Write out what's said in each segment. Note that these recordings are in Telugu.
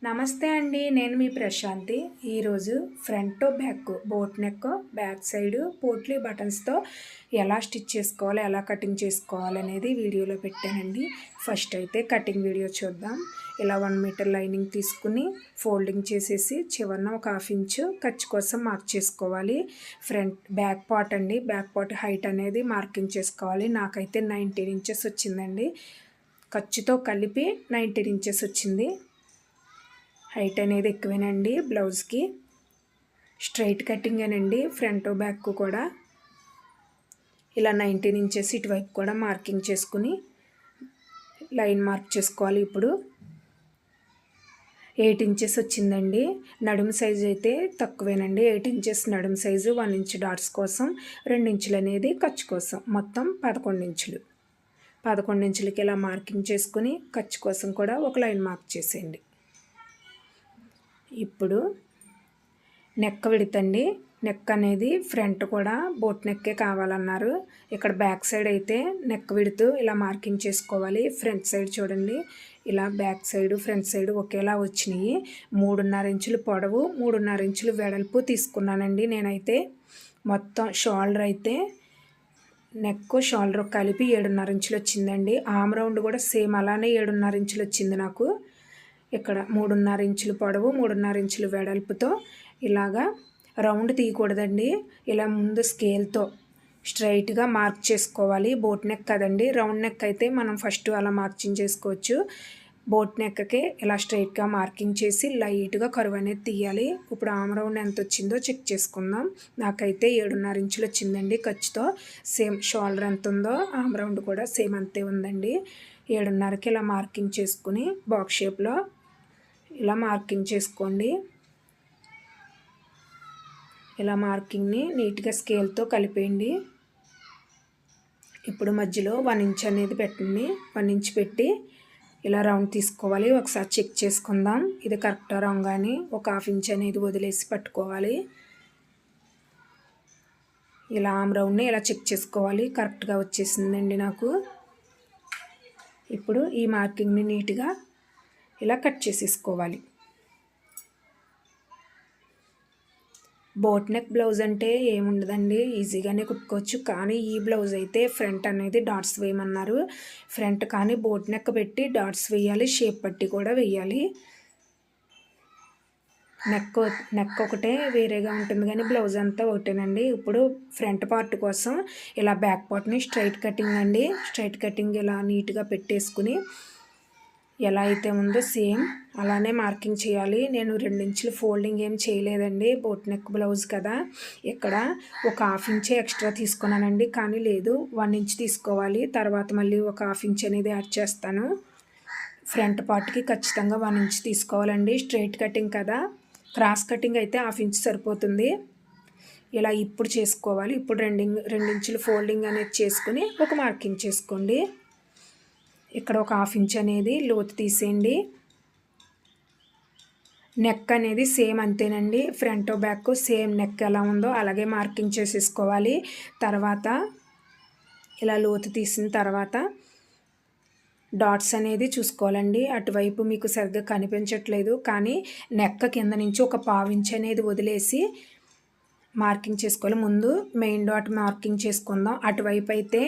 నమస్తే అండి. నేను మీ ప్రశాంతి. ఈరోజు front back boat neck back side potli బటన్స్తో ఎలా స్టిచ్ చేసుకోవాలి, ఎలా కటింగ్ చేసుకోవాలి అనేది వీడియోలో పెట్టానండి. ఫస్ట్ అయితే కటింగ్ వీడియో చూద్దాం. ఇలా 1 మీటర్ లైనింగ్ తీసుకుని ఫోల్డింగ్ చేసేసి చివరన ఒక 1/2 ఇంచు ఖర్చు కోసం మార్క్ చేసుకోవాలి. బ్యాక్ పార్ట్ అండి, బ్యాక్ పార్ట్ హైట్ అనేది మార్కింగ్ చేసుకోవాలి. నాకైతే 19 ఇంచెస్ వచ్చిందండి. ఖర్చుతో కలిపి 19 ఇంచెస్ వచ్చింది. హైట్ అనేది ఎక్కువేనండి. బ్లౌజ్కి స్ట్రైట్ కటింగేనండి, ఫ్రంట్ బ్యాక్ కూడా. ఇలా 19 ఇంచెస్ ఇటువైపు కూడా మార్కింగ్ చేసుకుని లైన్ మార్క్ చేసుకోవాలి. ఇప్పుడు 8 ఇంచెస్ వచ్చిందండి. నడుము సైజు అయితే తక్కువేనండి. 8 ఇంచెస్ నడుము సైజు, 1 ఇంచ్ డాట్స్ కోసం, 2 ఇంచులు అనేది ఖర్చు కోసం, మొత్తం 11 ఇంచులు. 11 ఇంచులకి ఇలా మార్కింగ్ చేసుకుని ఖర్చు కోసం కూడా ఒక లైన్ మార్క్ చేసేయండి. ఇప్పుడు నెక్ విడతండి. నెక్ అనేది ఫ్రంట్ కూడా బోట్ నెక్కే కావాలన్నారు. ఇక్కడ బ్యాక్ సైడ్ అయితే నెక్ విడుతూ ఇలా మార్కింగ్ చేసుకోవాలి. ఫ్రంట్ సైడ్ చూడండి, ఇలా బ్యాక్ సైడ్ ఫ్రంట్ సైడ్ ఒకేలా వచ్చినాయి. 3.5 ఇంచులు పొడవు, 3.5 ఇంచులు వెడల్పు తీసుకున్నానండి నేనైతే. మొత్తం షోల్డర్ అయితే నెక్ షోల్డర్ కలిపి 7.5 ఇంచులు వచ్చిందండి. ఆమ్ రౌండ్ కూడా సేమ్ అలానే 7.5 ఇంచులు వచ్చింది నాకు. ఇక్కడ 3.5 ఇంచులు పొడవు, 3.5 ఇంచులు వెడల్పుతో ఇలాగా రౌండ్ తీయకూడదండి. ఇలా ముందు స్కేల్తో స్ట్రైట్గా మార్క్ చేసుకోవాలి. బోట్ నెక్ కదండి, రౌండ్ నెక్ అయితే మనం ఫస్ట్ అలా మార్కింగ్ చేసుకోవచ్చు. బోట్ నెక్కి ఇలా స్ట్రైట్గా మార్కింగ్ చేసి లైట్గా కరువు అనేది తీయాలి. ఇప్పుడు ఆమ్ రౌండ్ ఎంత వచ్చిందో చెక్ చేసుకుందాం. నాకైతే 7.5 ఇంచులు వచ్చిందండి ఖర్చుతో. సేమ్ షోల్డర్ ఎంత ఉందో ఆమ్ రౌండ్ కూడా సేమ్ అంతే ఉందండి. 7.5కి ఇలా మార్కింగ్ చేసుకుని బాక్స్ షేప్లో ఇలా మార్కింగ్ చేసుకోండి. ఇలా మార్కింగ్ని నీట్గా స్కేల్తో కలిపేయండి. ఇప్పుడు మధ్యలో 1 ఇంచ్ అనేది పెట్టండి. 1 ఇంచ్ పెట్టి ఇలా రౌండ్ తీసుకోవాలి. ఒకసారి చెక్ చేసుకుందాం ఇది కరెక్టా రాంగ్ అని. ఒక 1/2 ఇంచ్ అనేది వదిలేసి పట్టుకోవాలి. ఇలా ఆమ్ రౌండ్ని ఇలా చెక్ చేసుకోవాలి. కరెక్ట్గా వచ్చేసిందండి నాకు. ఇప్పుడు ఈ మార్కింగ్ని నీట్గా ఇలా కట్ చేసేసుకోవాలి. బోట్ నెక్ బ్లౌజ్ అంటే ఏముండదండి, ఈజీగానే కుట్టుకోవచ్చు. కానీ ఈ బ్లౌజ్ అయితే ఫ్రంట్ అనేది డాట్స్ వేయమన్నారు. ఫ్రంట్ కానీ బోట్ నెక్ పెట్టి డాట్స్ వేయాలి, షేప్ పట్టి కూడా వేయాలి. నెక్ ఒకటే వేరేగా ఉంటుంది కానీ బ్లౌజ్ అంతా ఒకటేనండి. ఇప్పుడు ఫ్రంట్ పార్ట్ కోసం ఇలా బ్యాక్ పార్ట్ని స్ట్రైట్ కటింగ్ అండి. స్ట్రైట్ కటింగ్ ఇలా నీట్గా పెట్టేసుకుని ఎలా అయితే ఉందో సేమ్ అలానే మార్కింగ్ చేయాలి. నేను 2 ఇంచులు ఫోల్డింగ్ ఏం చేయలేదండి, బోట్ నెక్ బ్లౌజ్ కదా. ఇక్కడ ఒక 1/2 ఇంచే ఎక్స్ట్రా తీసుకున్నానండి, కానీ లేదు 1 ఇంచ్ తీసుకోవాలి. తర్వాత మళ్ళీ ఒక 1/2 ఇంచ్ అనేది యాడ్ చేస్తాను. ఫ్రంట్ పార్ట్కి ఖచ్చితంగా 1 ఇంచ్ తీసుకోవాలండి. స్ట్రైట్ కటింగ్ కదా, క్రాస్ కటింగ్ అయితే 1/2 ఇంచ్ సరిపోతుంది. ఇలా ఇప్పుడు చేసుకోవాలి. ఇప్పుడు 2 ఇంచులు ఫోల్డింగ్ అనేది చేసుకుని ఒక మార్కింగ్ చేసుకోండి. ఇక్కడ ఒక 1/2 ఇంచ్ అనేది లోతు తీసేయండి. నెక్ అనేది సేమ్ అంతేనండి. ఫ్రంట్ బ్యాక్ సేమ్ నెక్ ఎలా ఉందో అలాగే మార్కింగ్ చేసేసుకోవాలి. తర్వాత ఇలా లోతు తీసిన తర్వాత డాట్స్ అనేది చూసుకోవాలండి. అటువైపు మీకు సరిగ్గా కనిపించట్లేదు, కానీ నెక్ కింద నుంచి ఒక 1/2 ఇంచ్ అనేది వదిలేసి మార్కింగ్ చేసుకోవాలి. ముందు మెయిన్ డాట్ మార్కింగ్ చేసుకుందాం. అటువైపు అయితే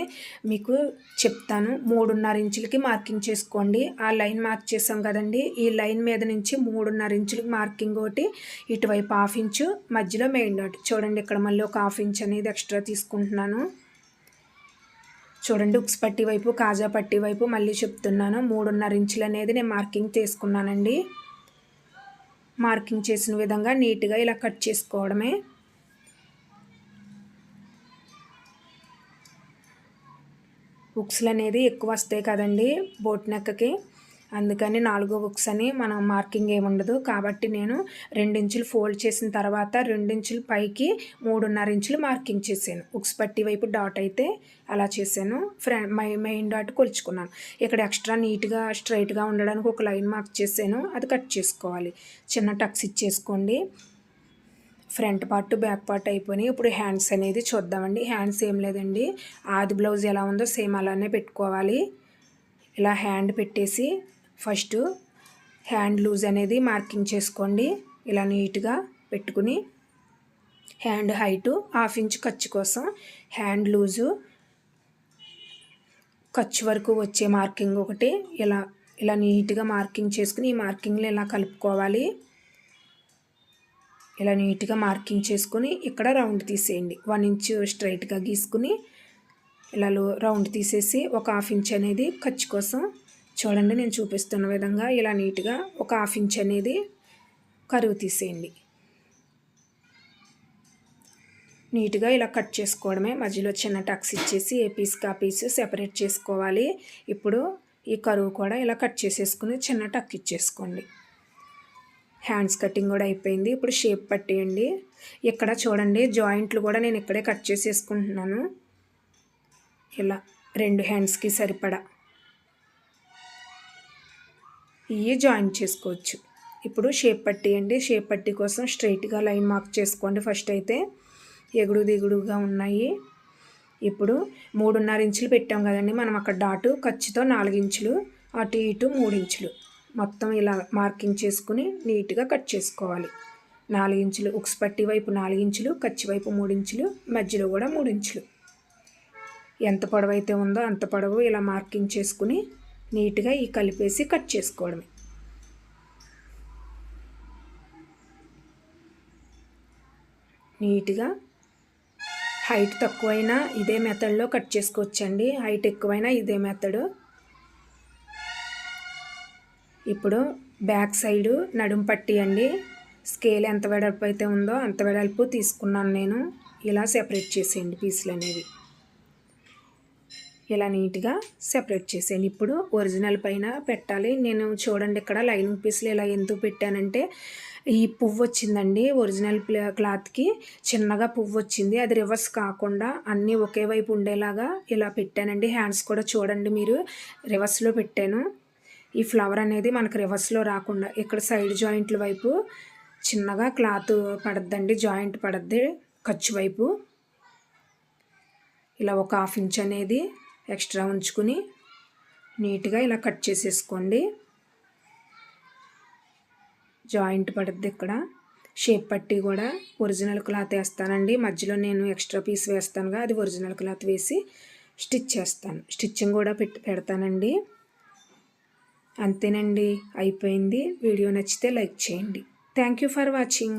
మీకు చెప్తాను, 3.5 ఇంచులకి మార్కింగ్ చేసుకోండి. ఆ లైన్ మార్క్ చేసాం కదండి, ఈ లైన్ మీద నుంచి 3.5 ఇంచులకి మార్కింగ్ ఒకటి, ఇటువైపు 1/2 ఇంచు, మధ్యలో మెయిన్ డాట్. చూడండి ఇక్కడ మళ్ళీ ఒక 1/2 ఇంచ్ అనేది ఎక్స్ట్రా తీసుకుంటున్నాను. చూడండి ఉక్స్ పట్టి వైపు, కాజా పట్టి వైపు మళ్ళీ చెప్తున్నాను, 3.5 ఇంచులు అనేది నేను మార్కింగ్ తీసుకున్నానండి. మార్కింగ్ చేసిన విధంగా నీట్గా ఇలా కట్ చేసుకోవడమే. ఉక్స్లు అనేది ఎక్కువ వస్తాయి కదండి బోట్ నెక్కి, అందుకని 4 ఉక్స్ అని మనం మార్కింగ్ ఏముండదు. కాబట్టి నేను 2 ఇంచులు ఫోల్డ్ చేసిన తర్వాత 2 ఇంచులు పైకి 3.5 ఇంచులు మార్కింగ్ చేశాను. ఉక్స్ పట్టి వైపు డాట్ అయితే అలా చేశాను. మెయిన్ డాట్ కొలుచుకున్నాను. ఇక్కడ ఎక్స్ట్రా నీట్గా స్ట్రైట్గా ఉండడానికి ఒక లైన్ మార్క్ చేశాను, అది కట్ చేసుకోవాలి. చిన్న టక్స్ ఇచ్చేసుకోండి. ఫ్రంట్ పార్ట్ బ్యాక్ పార్ట్ అయిపోయినాయి. ఇప్పుడు హ్యాండ్స్ అనేది చూద్దామండి. హ్యాండ్స్ ఏం లేదండి, ఆది బ్లౌజ్ ఎలా ఉందో సేమ్ అలానే పెట్టుకోవాలి. ఇలా హ్యాండ్ పెట్టేసి ఫస్ట్ హ్యాండ్ లూజ్ అనేది మార్కింగ్ చేసుకోండి. ఇలా నీట్గా పెట్టుకుని హ్యాండ్ హైటు 1/2 ఇంచ్ ఖర్చు కోసం హ్యాండ్ లూజు ఖర్చు వరకు వచ్చే మార్కింగ్ ఒకటి ఇలా ఇలా నీట్గా మార్కింగ్ చేసుకుని ఈ మార్కింగ్ని ఇలా కలుపుకోవాలి. ఇలా నీట్గా మార్కింగ్ చేసుకుని ఇక్కడ రౌండ్ తీసేయండి. 1 ఇంచ్ స్ట్రైట్గా గీసుకుని ఇలా రౌండ్ తీసేసి ఒక 1/2 ఇంచ్ అనేది ఖర్చు కోసం చూడండి నేను చూపిస్తున్న విధంగా ఇలా నీట్గా ఒక 1/2 ఇంచ్ అనేది కరువు తీసేయండి. నీట్గా ఇలా కట్ చేసుకోవడమే. మధ్యలో చిన్న టక్స్ ఇచ్చేసి ఏ పీస్కి ఆ పీస్ సెపరేట్ చేసుకోవాలి. ఇప్పుడు ఈ కరువు కూడా ఇలా కట్ చేసేసుకుని చిన్న టక్ ఇచ్చేసుకోండి. హ్యాండ్స్ కటింగ్ కూడా అయిపోయింది. ఇప్పుడు షేప్ పట్టేయండి. ఇక్కడ చూడండి జాయింట్లు కూడా నేను ఇక్కడే కట్ చేసేసుకుంటున్నాను. ఇలా 2 హ్యాండ్స్కి సరిపడా ఇవి జాయింట్ చేసుకోవచ్చు. ఇప్పుడు షేప్ పట్టేయండి. షేప్ పట్టి కోసం స్ట్రైట్గా లైన్ మార్క్ చేసుకోండి. ఫస్ట్ అయితే ఎగుడు దిగుడుగా ఉన్నాయి. ఇప్పుడు 3.5 ఇంచులు పెట్టాం కదండి మనం అక్కడ డాటు, ఖర్చుతో 4 ఇంచులు, అటు ఇటు 3 ఇంచులు మొత్తం ఇలా మార్కింగ్ చేసుకుని నీట్గా కట్ చేసుకోవాలి. 4 ఇంచులు ఉక్స్ పట్టి వైపు 4 ఇంచులు, ఖర్చు వైపు 3 ఇంచులు, మధ్యలో కూడా 3 ఇంచులు. ఎంత పొడవు అయితే ఉందో అంత పొడవు ఇలా మార్కింగ్ చేసుకుని నీట్గా ఈ కలిపేసి కట్ చేసుకోవడమే. నీట్గా హైట్ తక్కువైనా ఇదే మెథడ్లో కట్ చేసుకోవచ్చండి. హైట్ ఎక్కువైనా ఇదే మెథడు. ఇప్పుడు బ్యాక్ సైడు నడుము పట్టి అండి. స్కేల్ ఎంత వెడల్పు అయితే ఉందో అంత వెడల్పు తీసుకున్నాను నేను. ఇలా సెపరేట్ చేసేయండి పీసులు అనేవి. ఇలా నీట్గా సెపరేట్ చేసేయండి. ఇప్పుడు ఒరిజినల్ పైన పెట్టాలి. నేను చూడండి ఇక్కడ లైనింగ్ పీసులు ఇలా ఎందుకు పెట్టానంటే ఈ పువ్వు వచ్చిందండి. ఒరిజినల్ క్లాత్కి చిన్నగా పువ్వు వచ్చింది. అది రివర్స్ కాకుండా అన్నీ ఒకే వైపు ఉండేలాగా ఇలా పెట్టానండి. హ్యాండ్స్ కూడా చూడండి మీరు రివర్స్లో పెట్టాను. ఈ ఫ్లవర్ అనేది మనకు రివర్స్లో రాకుండా ఇక్కడ సైడ్ జాయింట్ల వైపు చిన్నగా క్లాత్ పడద్దండి, జాయింట్ పడద్ది ఖర్చు వైపు. ఇలా ఒక 1/2 ఇంచ్ అనేది ఎక్స్ట్రా ఉంచుకుని నీట్గా ఇలా కట్ చేసేసుకోండి. జాయింట్ పడుద్ది ఇక్కడ. షేప్ పట్టి కూడా ఒరిజినల్ క్లాత్ వేస్తానండి. మధ్యలో నేను ఎక్స్ట్రా పీస్ వేస్తానుగా అది ఒరిజినల్ క్లాత్ వేసి స్టిచ్ చేస్తాను. స్టిచ్చింగ్ కూడా పెడతానండి. అంతేనండి, అయిపోయింది. వీడియో నచ్చితే లైక్ చేయండి. Thank you for watching.